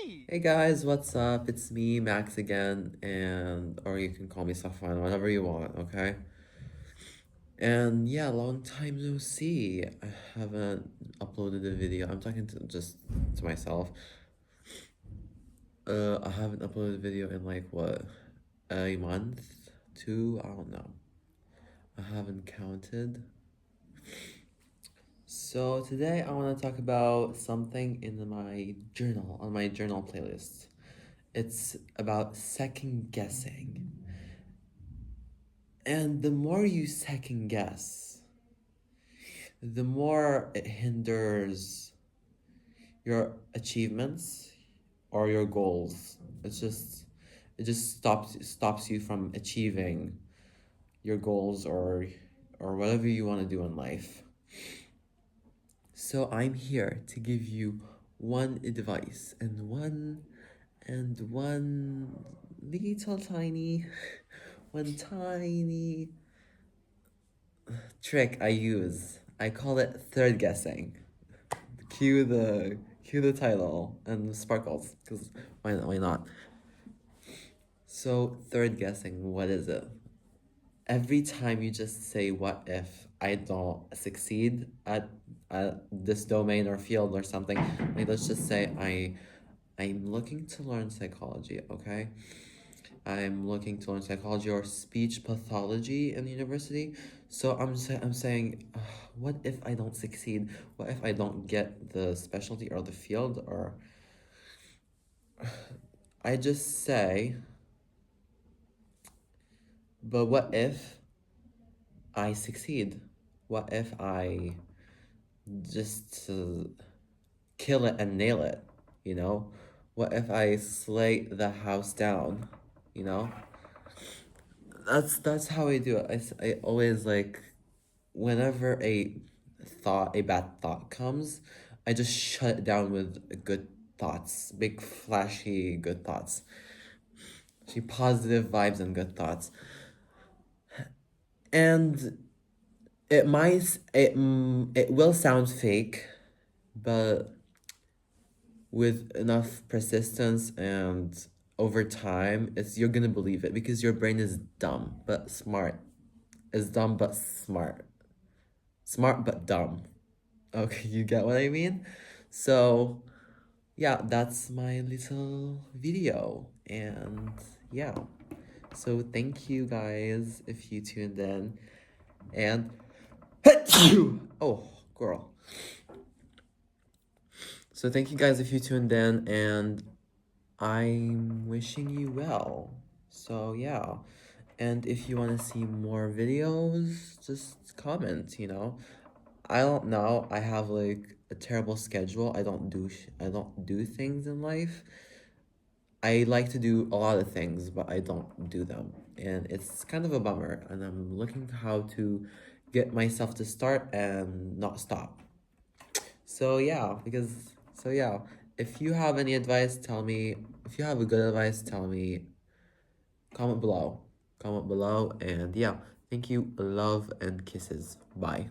me! Hey guys, what's up? It's me, Max again, or you can call me Safwan, whatever you want, okay? And yeah, long time no see. I haven't uploaded a video. I'm talking to myself. I haven't uploaded a video in like what, a month, two? I don't know. I haven't counted. So today I want to talk about something in my journal, on my journal playlist. It's about second guessing. And the more you second guess, the more it hinders your achievements or your goals. It just stops you from achieving your goals or whatever you want to do in life. So I'm here to give you one advice and one little tiny one tiny trick I use. I call it third guessing. Cue the title and sparkles, because why not? So third guessing, what is it? Every time you just say, what if I don't succeed at this domain or field or something, like let's just say I'm looking to learn psychology, okay? I'm looking to learn psychology or speech pathology in university. So I'm saying, what if I don't succeed? What if I don't get the specialty or the field? Or I just say, but what if I succeed? What if I just kill it and nail it? You know, what if I slay the house down? You know, that's how I do it. I always like, whenever a bad thought comes, I just shut it down with good thoughts, big flashy good thoughts, positive vibes and good thoughts. And it will sound fake, but with enough persistence and over time, you're gonna believe it, because your brain is dumb but smart. Is dumb but smart. Smart but dumb. Okay, you get what I mean? So, yeah, that's my little video. And yeah. So, thank you guys if you tuned in. And oh, girl. So, thank you guys if you tuned in, and I'm wishing you well. So, yeah. And if you want to see more videos, just comment, you know. I don't know. I have like a terrible schedule. I don't do things in life. I like to do a lot of things, but I don't do them. And it's kind of a bummer. And I'm looking how to get myself to start and not stop. So yeah, if you have any advice, tell me. If you have a good advice, tell me. Comment below. Comment below, and yeah, thank you. Love and kisses. Bye.